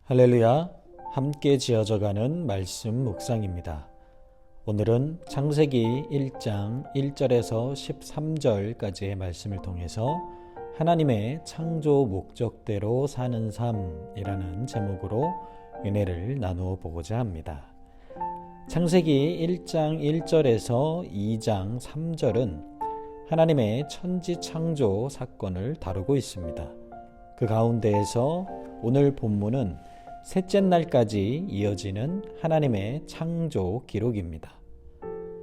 할렐루야, 함께 지어져가는 말씀 묵상입니다. 오늘은 창세기 1장 1절에서 13절까지의 말씀을 통해서 하나님의 창조 목적대로 사는 삶이라는 제목으로 은혜를 나누어 보고자 합니다. 창세기 1장 1절에서 2장 3절은 하나님의 천지 창조 사건을 다루고 있습니다. 그 가운데에서 오늘 본문은 셋째 날까지 이어지는 하나님의 창조 기록입니다.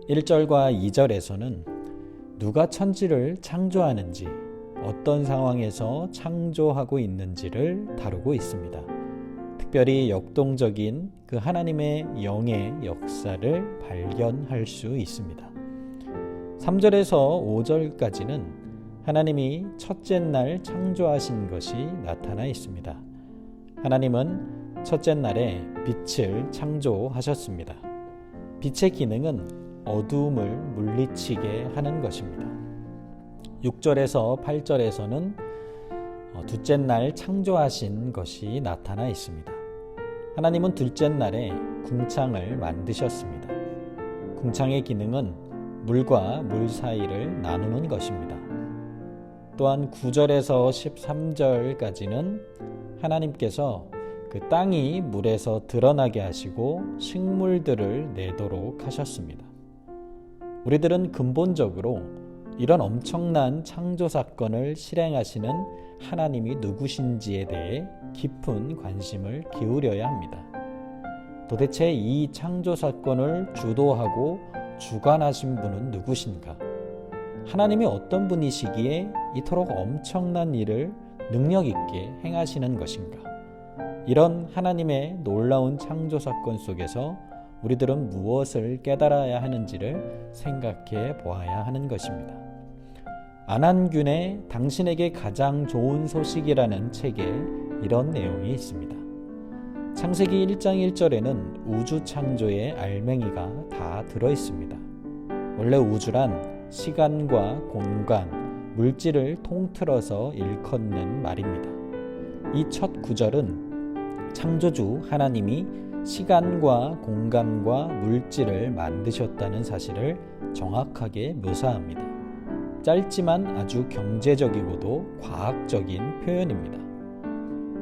1절과 2절에서는 누가 천지를 창조하는지, 어떤 상황에서 창조하고 있는지를 다루고 있습니다. 특별히 역동적인 그 하나님의 영의 역사를 발견할 수 있습니다. 3절에서 5절까지는 하나님이 첫째 날 창조하신 것이 나타나 있습니다. 하나님은 첫째 날에 빛을 창조하셨습니다. 빛의 기능은 어두움을 물리치게 하는 것입니다. 6절에서 8절에서는 둘째 날 창조하신 것이 나타나 있습니다. 하나님은 둘째 날에 궁창을 만드셨습니다. 궁창의 기능은 물과 물 사이를 나누는 것입니다. 또한 9절에서 13절까지는 하나님께서 그 땅이 물에서 드러나게 하시고 식물들을 내도록 하셨습니다. 우리들은 근본적으로 이런 엄청난 창조 사건을 실행하시는 하나님이 누구신지에 대해 깊은 관심을 기울여야 합니다. 도대체 이 창조 사건을 주도하고 주관하신 분은 누구신가? 하나님이 어떤 분이시기에 이토록 엄청난 일을 능력 있게 행하시는 것인가? 이런 하나님의 놀라운 창조 사건 속에서 우리들은 무엇을 깨달아야 하는지를 생각해 보아야 하는 것입니다. 안한균의 당신에게 가장 좋은 소식이라는 책에 이런 내용이 있습니다. 창세기 1장 1절에는 우주 창조의 알맹이가 다 들어있습니다. 원래 우주란 시간과 공간, 물질을 통틀어서 일컫는 말입니다. 이 첫 구절은 창조주 하나님이 시간과 공간과 물질을 만드셨다는 사실을 정확하게 묘사합니다. 짧지만 아주 경제적이고도 과학적인 표현입니다.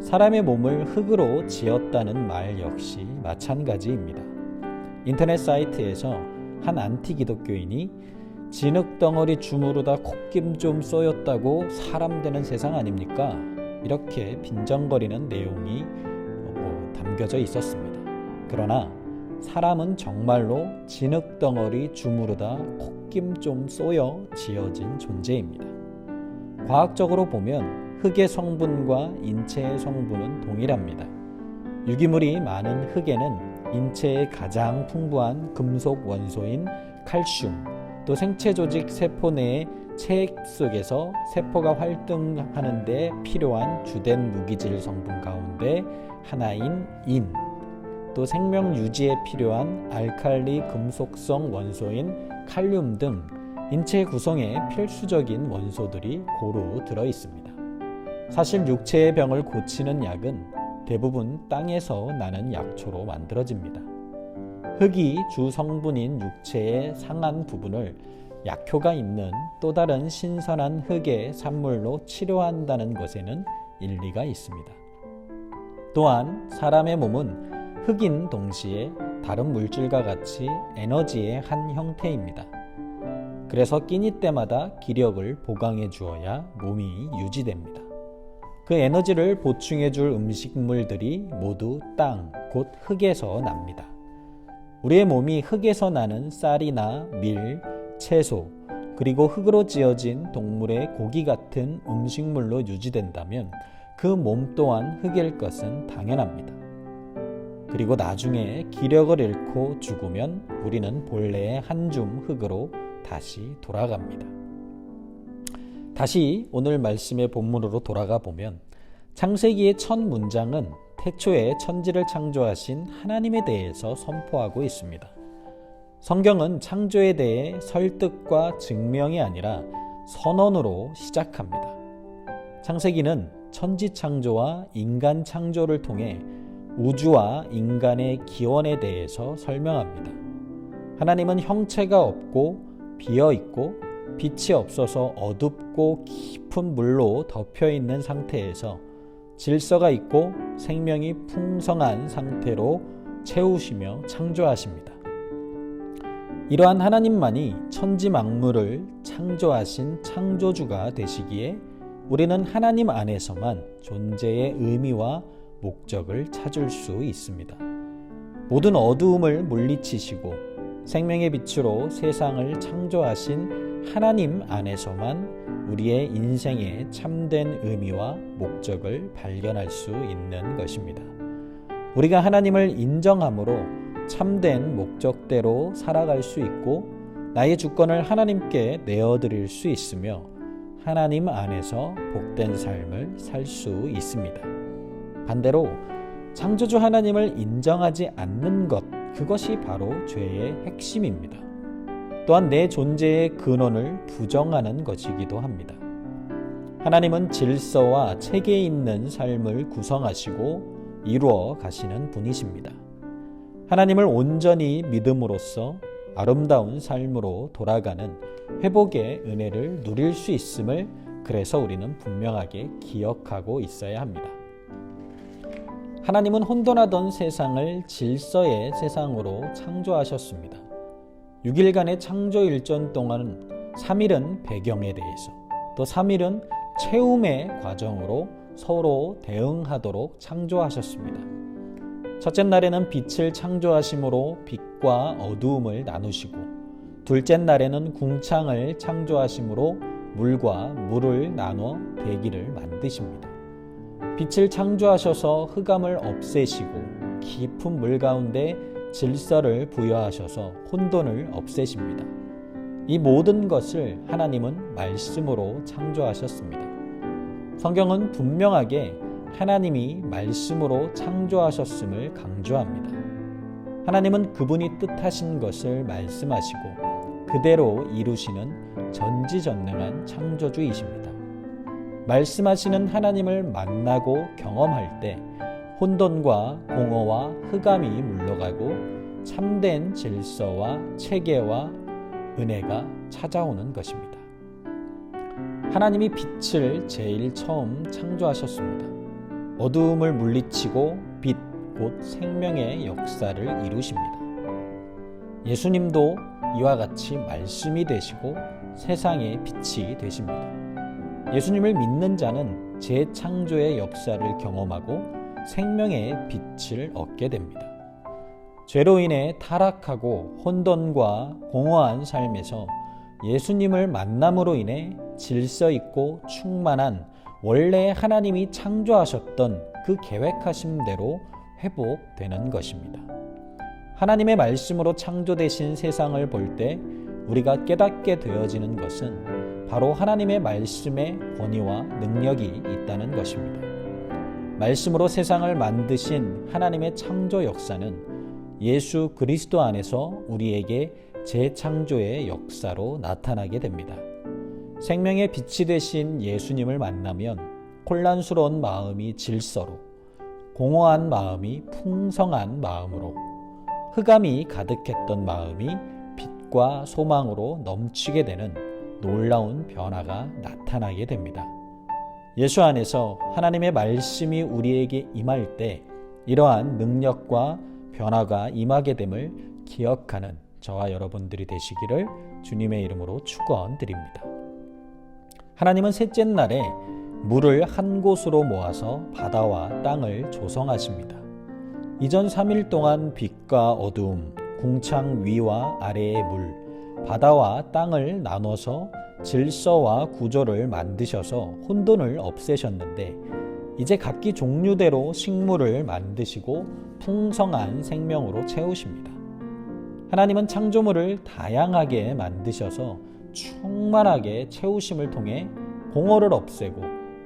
사람의 몸을 흙으로 지었다는 말 역시 마찬가지입니다. 인터넷 사이트에서 한 안티 기독교인이 진흙덩어리 주무르다 콧김 좀 쏘였다고 사람 되는 세상 아닙니까? 이렇게 빈정거리는 내용이 담겨져 있었습니다. 그러나 사람은 정말로 진흙덩어리 주무르다 콧김 좀 쏘여 지어진 존재입니다. 과학적으로 보면 흙의 성분과 인체의 성분은 동일합니다. 유기물이 많은 흙에는 인체에 가장 풍부한 금속 원소인 칼슘, 또 생체 조직 세포 내의 체액 속에서 세포가 활동하는 데 필요한 주된 무기질 성분 가운데 하나인 인, 또 생명 유지에 필요한 알칼리 금속성 원소인 칼륨 등 인체 구성에 필수적인 원소들이 고루 들어 있습니다. 사실 육체의 병을 고치는 약은 대부분 땅에서 나는 약초로 만들어집니다. 흙이 주 성분인 육체의 상한 부분을 약효가 있는 또 다른 신선한 흙의 산물로 치료한다는 것에는 일리가 있습니다. 또한 사람의 몸은 흙인 동시에 다른 물질과 같이 에너지의 한 형태입니다. 그래서 끼니 때마다 기력을 보강해 주어야 몸이 유지됩니다. 그 에너지를 보충해 줄 음식물들이 모두 땅, 곧 흙에서 납니다. 우리의 몸이 흙에서 나는 쌀이나 밀, 채소, 그리고 흙으로 지어진 동물의 고기 같은 음식물로 유지된다면 그 몸 또한 흙일 것은 당연합니다. 그리고 나중에 기력을 잃고 죽으면 우리는 본래의 한 줌 흙으로 다시 돌아갑니다. 다시 오늘 말씀의 본문으로 돌아가 보면 창세기의 첫 문장은 태초에 천지를 창조하신 하나님에 대해서 선포하고 있습니다. 성경은 창조에 대해 설득과 증명이 아니라 선언으로 시작합니다. 창세기는 천지 창조와 인간 창조를 통해 우주와 인간의 기원에 대해서 설명합니다. 하나님은 형체가 없고 비어있고 빛이 없어서 어둡고 깊은 물로 덮여있는 상태에서 질서가 있고 생명이 풍성한 상태로 채우시며 창조하십니다. 이러한 하나님만이 천지 만물을 창조하신 창조주가 되시기에 우리는 하나님 안에서만 존재의 의미와 목적을 찾을 수 있습니다. 모든 어두움을 물리치시고 생명의 빛으로 세상을 창조하신 하나님 안에서만 우리의 인생의 참된 의미와 목적을 발견할 수 있는 것입니다. 우리가 하나님을 인정함으로 참된 목적대로 살아갈 수 있고 나의 주권을 하나님께 내어드릴 수 있으며 하나님 안에서 복된 삶을 살 수 있습니다. 반대로 창조주 하나님을 인정하지 않는 것, 그것이 바로 죄의 핵심입니다. 또한 내 존재의 근원을 부정하는 것이기도 합니다. 하나님은 질서와 체계 있는 삶을 구성하시고 이루어 가시는 분이십니다. 하나님을 온전히 믿음으로써 아름다운 삶으로 돌아가는 회복의 은혜를 누릴 수 있음을 그래서 우리는 분명하게 기억하고 있어야 합니다. 하나님은 혼돈하던 세상을 질서의 세상으로 창조하셨습니다. 6일간의 창조 일전 동안 3일은 배경에 대해서, 또 3일은 채움의 과정으로 서로 대응하도록 창조하셨습니다. 첫째 날에는 빛을 창조하심으로 빛과 어두움을 나누시고, 둘째 날에는 궁창을 창조하심으로 물과 물을 나눠 대기를 만드십니다. 빛을 창조하셔서 흑암을 없애시고 깊은 물 가운데 질서를 부여하셔서 혼돈을 없애십니다. 이 모든 것을 하나님은 말씀으로 창조하셨습니다. 성경은 분명하게 하나님이 말씀으로 창조하셨음을 강조합니다. 하나님은 그분이 뜻하신 것을 말씀하시고 그대로 이루시는 전지전능한 창조주이십니다. 말씀하시는 하나님을 만나고 경험할 때 혼돈과 공허와 흑암이 물러가고 참된 질서와 체계와 은혜가 찾아오는 것입니다. 하나님이 빛을 제일 처음 창조하셨습니다. 어두움을 물리치고 빛, 곧 생명의 역사를 이루십니다. 예수님도 이와 같이 말씀이 되시고 세상의 빛이 되십니다. 예수님을 믿는 자는 재창조의 역사를 경험하고 생명의 빛을 얻게 됩니다. 죄로 인해 타락하고 혼돈과 공허한 삶에서 예수님을 만남으로 인해 질서 있고 충만한 원래 하나님이 창조하셨던 그 계획하신 대로 회복되는 것입니다. 하나님의 말씀으로 창조되신 세상을 볼 때 우리가 깨닫게 되어지는 것은 바로 하나님의 말씀의 권위와 능력이 있다는 것입니다. 말씀으로 세상을 만드신 하나님의 창조 역사는 예수 그리스도 안에서 우리에게 재창조의 역사로 나타나게 됩니다. 생명의 빛이 되신 예수님을 만나면 혼란스러운 마음이 질서로, 공허한 마음이 풍성한 마음으로, 흑암이 가득했던 마음이 빛과 소망으로 넘치게 되는 놀라운 변화가 나타나게 됩니다. 예수 안에서 하나님의 말씀이 우리에게 임할 때 이러한 능력과 변화가 임하게 됨을 기억하는 저와 여러분들이 되시기를 주님의 이름으로 축원드립니다. 하나님은 셋째 날에 물을 한 곳으로 모아서 바다와 땅을 조성하십니다. 이전 3일 동안 빛과 어두움, 궁창 위와 아래의 물, 바다와 땅을 나눠서 질서와 구조를 만드셔서 혼돈을 없애셨는데 이제 각기 종류대로 식물을 만드시고 풍성한 생명으로 채우십니다. 하나님은 창조물을 다양하게 만드셔서 충만하게 채우심을 통해 공허를 없애고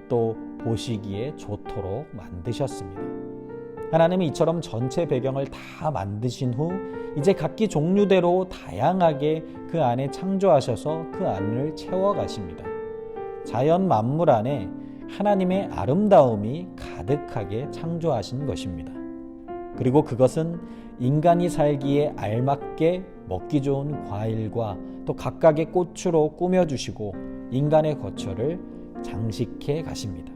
또 보시기에 좋도록 만드셨습니다. 하나님은 이처럼 전체 배경을 다 만드신 후 이제 각기 종류대로 다양하게 그 안에 창조하셔서 그 안을 채워가십니다. 자연 만물 안에 하나님의 아름다움이 가득하게 창조하신 것입니다. 그리고 그것은 인간이 살기에 알맞게 먹기 좋은 과일과 또 각각의 꽃으로 꾸며주시고 인간의 거처를 장식해 가십니다.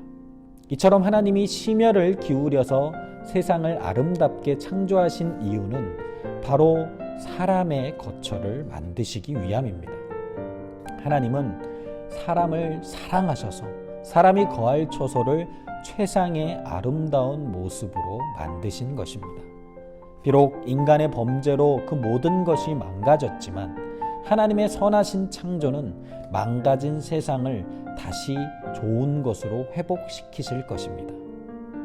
이처럼 하나님이 심혈을 기울여서 세상을 아름답게 창조하신 이유는 바로 사람의 거처를 만드시기 위함입니다. 하나님은 사람을 사랑하셔서 사람이 거할 처소를 최상의 아름다운 모습으로 만드신 것입니다. 비록 인간의 범죄로 그 모든 것이 망가졌지만 하나님의 선하신 창조는 망가진 세상을 다시 좋은 것으로 회복시키실 것입니다.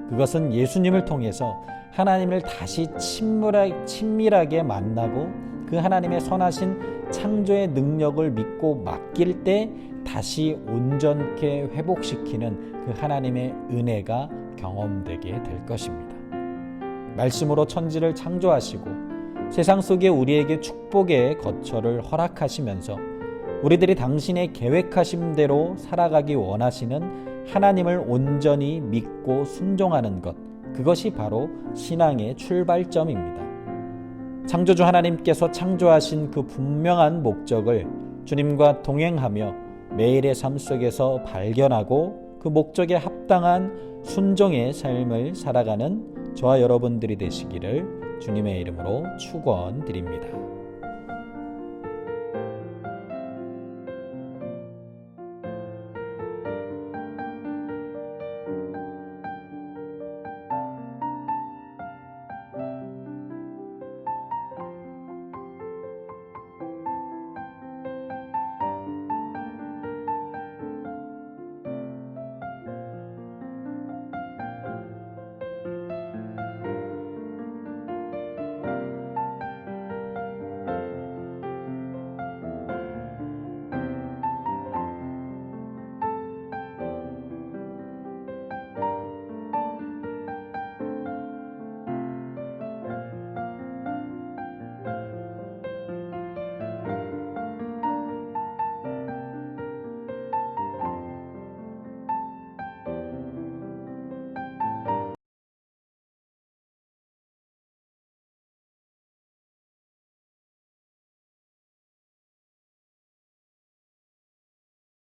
그것은 예수님을 통해서 하나님을 다시 친밀하게 만나고 그 하나님의 선하신 창조의 능력을 믿고 맡길 때 다시 온전케 회복시키는 그 하나님의 은혜가 경험되게 될 것입니다. 말씀으로 천지를 창조하시고 세상 속에 우리에게 축복의 거처를 허락하시면서 우리들이 당신의 계획하신 대로 살아가기 원하시는 하나님을 온전히 믿고 순종하는 것, 그것이 바로 신앙의 출발점입니다. 창조주 하나님께서 창조하신 그 분명한 목적을 주님과 동행하며 매일의 삶 속에서 발견하고 그 목적에 합당한 순종의 삶을 살아가는 저와 여러분들이 되시기를 주님의 이름으로 축원드립니다.